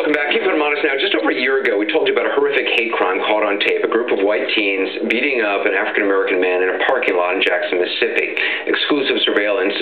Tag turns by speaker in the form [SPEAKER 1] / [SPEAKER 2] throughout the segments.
[SPEAKER 1] Welcome back. Keep it modest now. Just over a year ago, we told you about a horrific hate crime caught on tape. A group of white teens beating up an African-American man in a parking lot in Jackson, Mississippi. Exclusive surveillance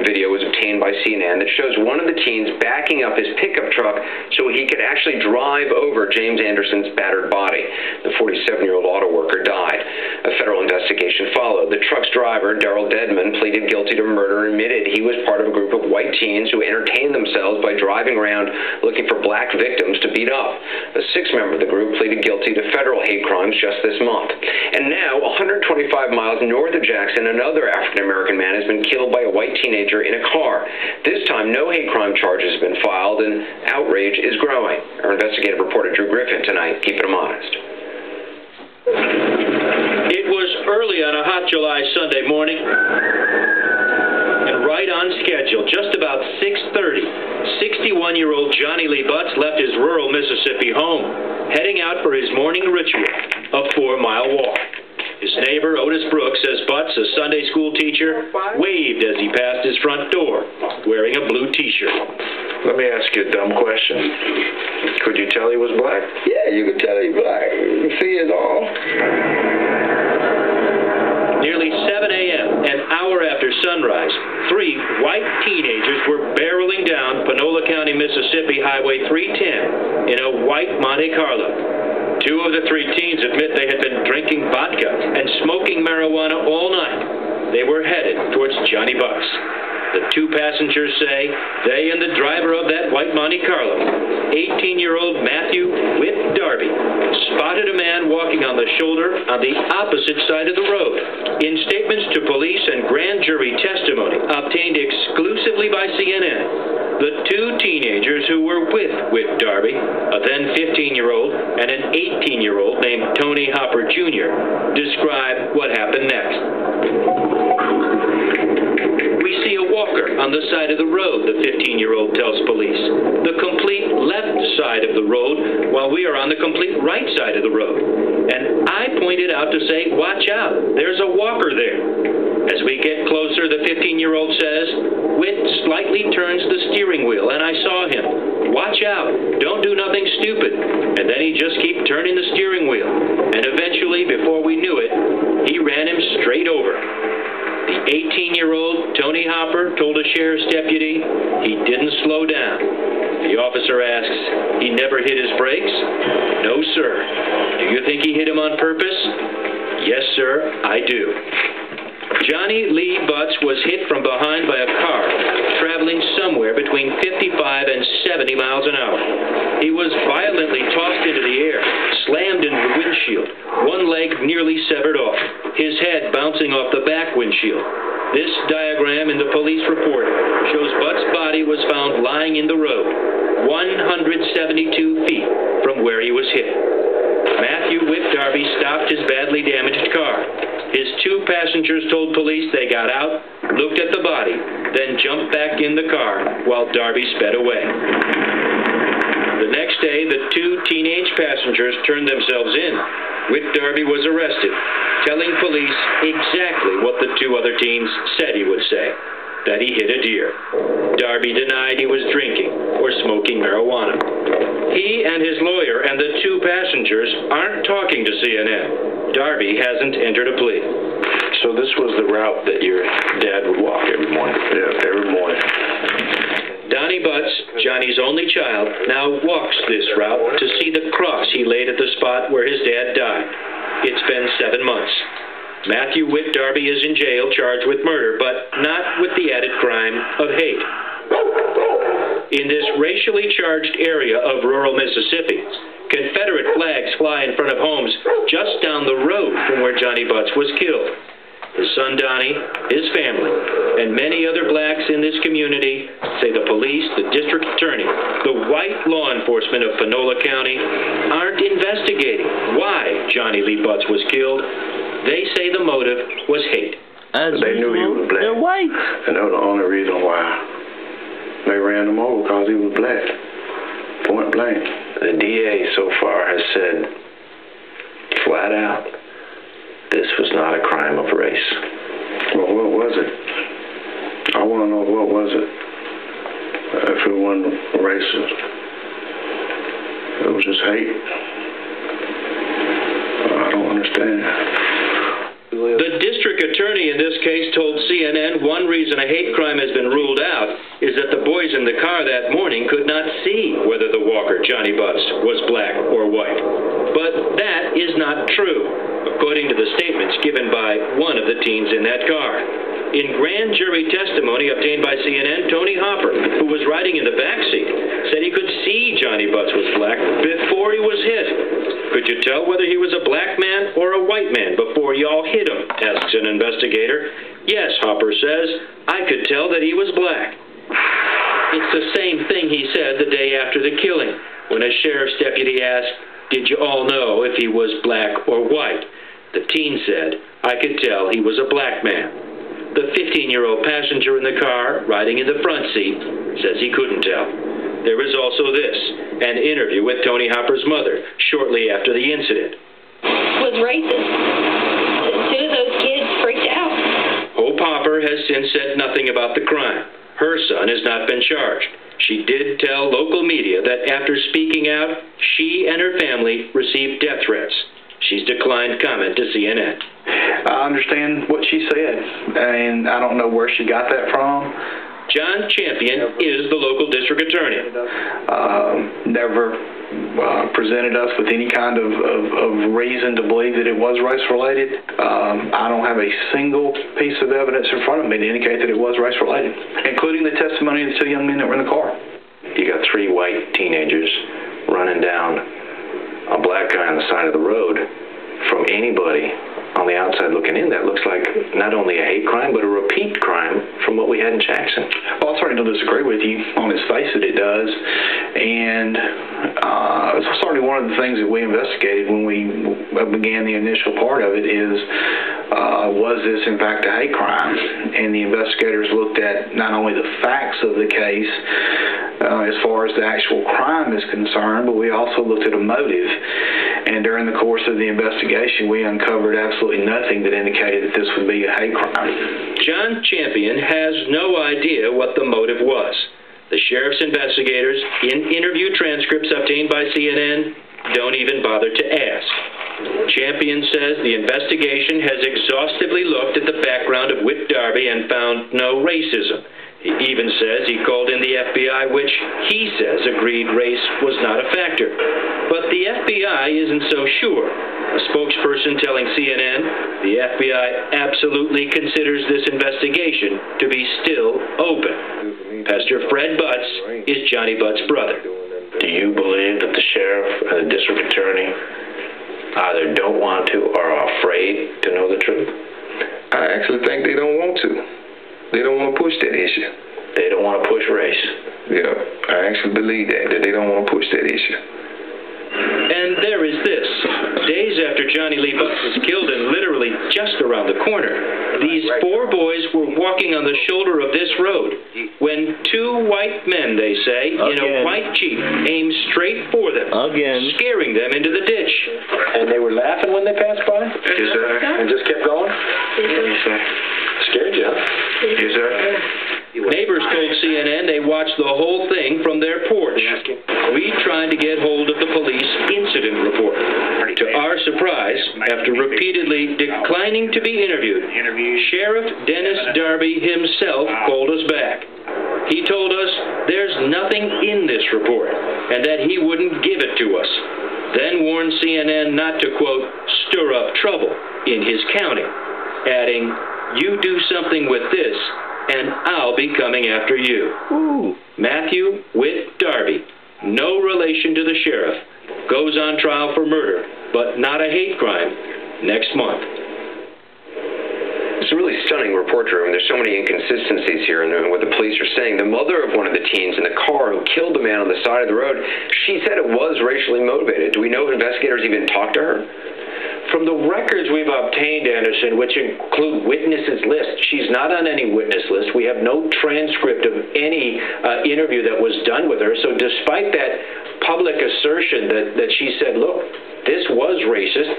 [SPEAKER 1] video was obtained by CNN that shows one of the teens backing up his pickup truck so he could actually drive over James Anderson's battered body. The 47-year-old auto worker died. A federal investigation followed. The truck's driver, Darrell Dedman, pleaded guilty to murder and admitted he was part of a group of white teens who entertained themselves by driving around looking for black victims to beat up. A sixth member of the group pleaded guilty to federal hate crimes just this month. And now, 125 miles north of Jackson, another African-American man has been killed by a white teenager in a car. This time, no hate crime charges have been filed, and outrage is growing. Our investigative reporter Drew Griffin tonight. Keep it honest.
[SPEAKER 2] It was early on a hot July Sunday morning, and right on schedule, just about 6:30, 61-year-old Johnny Lee Butts left his rural Mississippi home, heading out for his morning ritual, a 4-mile walk. His neighbor, Otis Brooks, says Butts, a Sunday school teacher, waved as he passed his front door, wearing a blue T-shirt.
[SPEAKER 3] Let me ask you a dumb question. Could you tell he was black?
[SPEAKER 4] Yeah, you could tell he's black. You can see his arm.
[SPEAKER 2] Nearly 7 a.m., an hour after sunrise, 3 white teenagers were barreling down Panola County, Mississippi Highway 310 in a white Monte Carlo. 2 of the 3 teens admit they had been drinking vodka and smoking marijuana all night. They were headed towards Johnny Butts. The 2 passengers say they and the driver of that white Monte Carlo, 18-year-old Mathew Darby, spotted a man walking on the shoulder on the opposite side of the road. In statements to police and grand jury testimony obtained exclusively by CNN, the 2 teenagers who were with Darby, a then 15-year-old and an 18-year-old named Tony Hopper Jr., describe what happened next. We see a walker on the side of the road, the 15-year-old tells police. The complete left side of the road, while we are on the complete right side of the road. And I pointed out to say, watch out, there's a walker there. As we get closer, the 15-year-old says, Whit slightly turns the steering wheel, and I saw him. Watch out, don't do nothing stupid. And then he just kept turning the steering wheel. And eventually, before we knew it, he ran him straight over. The 18-year-old Tony Hopper told a sheriff's deputy he didn't slow down. The officer asks, he never hit his brakes? No, sir. Do you think he hit him on purpose? Yes, sir, I do. Johnny Lee Butts was hit from behind by a car traveling somewhere between 55 and 70 miles an hour. He was violently tossed into the air, slammed into the windshield, one leg nearly severed off, his head bouncing off the back windshield. This diagram in the police report shows Butts' body was found lying in the road, 172 feet from where he was hit. Mathew Darby stopped his badly damaged car. His 2 passengers told police they got out, looked at the body, then jumped back in the car while Darby sped away. The next day, the 2 teenage passengers turned themselves in. Darby was arrested, telling police exactly what the 2 other teens said he would say, that he hit a deer. Darby denied he was drinking or smoking marijuana. He and his lawyer and the 2 passengers aren't talking to CNN. Darby hasn't entered a plea.
[SPEAKER 3] So this was the route that your dad would walk every morning?
[SPEAKER 4] Yeah, every morning.
[SPEAKER 2] Donnie Butts, Johnny's only child, now walks this route to see the cross he laid at the spot where his dad died. It's been 7 months. Mathew Darby is in jail charged with murder, but not with the added crime of hate. In this racially charged area of rural Mississippi, Confederate flags fly in front of homes just down the road from where Johnny Butts was killed. His son Donnie, his family, and many other blacks in this community say the police, the district attorney, the white law enforcement of Panola County aren't investigating why Johnny Lee Butts was killed. They say the motive was hate.
[SPEAKER 4] They knew he was black.
[SPEAKER 5] They're white.
[SPEAKER 4] And that was the only reason why they ran him over, because he was black. Point blank.
[SPEAKER 3] The DA so far has said flat out, this was not a crime of race.
[SPEAKER 4] Well, what was it? I want to know, what was it? If it wasn't racist. was just hate. I don't understand.
[SPEAKER 2] The district attorney in this case told CNN one reason a hate crime has been ruled out is that the boys in the car that morning could not see whether the walker, Johnny Butts, was black or white. But that is not true, according to the statements given by one of the teens in that car. In grand jury testimony obtained by CNN, Tony Hopper, who was riding in the backseat, said he could see Johnny Butts was black before he was hit. Could you tell whether he was a black man or a white man before y'all hit him? Asks an investigator. Yes, Hopper says, I could tell that he was black. It's the same thing he said the day after the killing, when a sheriff's deputy asked, did you all know if he was black or white? The teen said, I could tell he was a black man. The 15-year-old passenger in the car, riding in the front seat, says he couldn't tell. There is also this, an interview with Tony Hopper's mother shortly after the incident.
[SPEAKER 5] Was racist. Two of those kids freaked out.
[SPEAKER 2] Hope Hopper has since said nothing about the crime. Her son has not been charged. She did tell local media that after speaking out, she and her family received death threats. She's declined comment to CNN.
[SPEAKER 6] I understand what she said, and I don't know where she got that from.
[SPEAKER 2] John Champion is the local district attorney.
[SPEAKER 6] Never presented us with any kind of reason to believe that it was race-related. I don't have a single piece of evidence in front of me to indicate that it was race-related, including the testimony of the two young men that were in the car.
[SPEAKER 3] You got three white teenagers running down a black guy on the side of the road. From anybody on the outside looking in, that looks like not only a hate crime, but a repeat crime from what we had in Jackson.
[SPEAKER 6] Well, I certainly don't disagree with you on its face that it does. And it's certainly one of the things that we investigated when we began the initial part of it is, was this in fact a hate crime? And the investigators looked at not only the facts of the case as far as the actual crime is concerned, but we also looked at a motive. And during the course of the investigation, we uncovered absolutely nothing that indicated that this would be a hate crime.
[SPEAKER 2] John Champion has no idea what the motive was. The sheriff's investigators, in interview transcripts obtained by CNN, don't even bother to ask. Champion says the investigation has exhaustively looked at the background of White Darby and found no racism. He even says he called in the FBI, which he says agreed race was not a factor. But the FBI isn't so sure. A spokesperson telling CNN the FBI absolutely considers this investigation to be still open. Pastor Fred Butts is Johnny Butts' brother.
[SPEAKER 3] Do you believe that the sheriff and the district attorney either don't want to or are afraid to know the truth?
[SPEAKER 7] I actually think they don't want to. They don't want to push that issue.
[SPEAKER 3] They don't want to push race.
[SPEAKER 7] Yeah, I actually believe that they don't want to push that issue.
[SPEAKER 2] And there is this. Days after Johnny Lee Butts was killed, and literally just around the corner, these four boys were walking on the shoulder of this road when two white men, they say, in a white Jeep aimed straight for them, scaring them into the ditch.
[SPEAKER 3] And they were laughing when they passed by?
[SPEAKER 7] Yes, sir.
[SPEAKER 3] And just kept going?
[SPEAKER 7] Yes, sir.
[SPEAKER 3] Scared you, huh?
[SPEAKER 7] Yes, sir.
[SPEAKER 2] Neighbors told CNN they watched the whole thing from their porch. We tried to get hold of the police incident report. To our surprise, after repeatedly declining to be interviewed, Sheriff Dennis Darby himself called us back. He told us there's nothing in this report and that he wouldn't give it to us. Then warned CNN not to, quote, stir up trouble in his county, adding, you do something with this, and I'll be coming after you.
[SPEAKER 3] Ooh.
[SPEAKER 2] Mathew Darby, no relation to the sheriff, goes on trial for murder, but not a hate crime, next month.
[SPEAKER 1] It's a really stunning report, Drew, and there's so many inconsistencies here in what the police are saying. The mother of one of the teens in the car who killed the man on the side of the road, she said it was racially motivated. Do we know if investigators even talked to her?
[SPEAKER 3] From the records we've obtained, Anderson, which include witnesses list, she's not on any witness list. We have no transcript of any interview that was done with her. So despite that public assertion that she said, look, this was racist,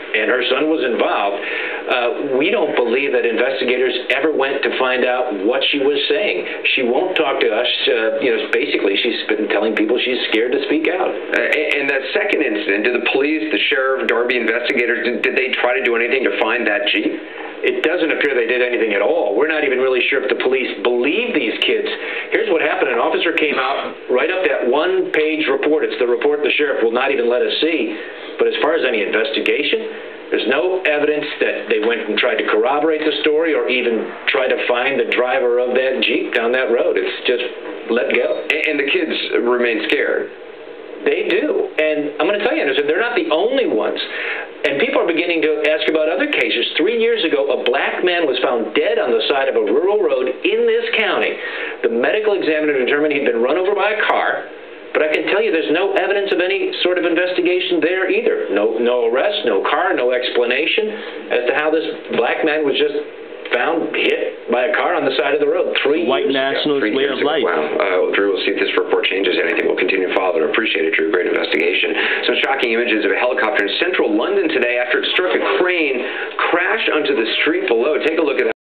[SPEAKER 3] and her son was involved, we don't believe that investigators ever went to find out what she was saying. She won't talk to us. Basically, she's been telling people she's scared to speak out.
[SPEAKER 1] And that second incident, did the police, the sheriff, Darby investigators, did they try to do anything to find that Jeep?
[SPEAKER 3] It doesn't appear they did anything at all. We're not even really sure if the police believe these kids. Here's what happened. An officer came out, write up that one-page report. It's the report the sheriff will not even let us see. But as far as any investigation, there's no evidence that they went and tried to corroborate the story or even try to find the driver of that Jeep down that road. It's just let go.
[SPEAKER 1] And the kids remain scared.
[SPEAKER 3] They do. And I'm going to tell you, Anderson, they're not the only ones. And people are beginning to ask about other cases. 3 years ago, a black man was found dead on the side of a rural road in this county. The medical examiner determined he'd been run over by a car. But I can tell you there's no evidence of any sort of investigation there either. No arrest, no car, no explanation as to how this black man was just found hit by a car on the side of the road 3 years ago.
[SPEAKER 8] White Nationalist way of life.
[SPEAKER 1] Wow. Drew, we'll see if this report changes anything. We'll continue to follow it. Appreciate it, Drew. Great investigation. Some shocking images of a helicopter in central London today after it struck a crane, crashed onto the street below. Take a look at that.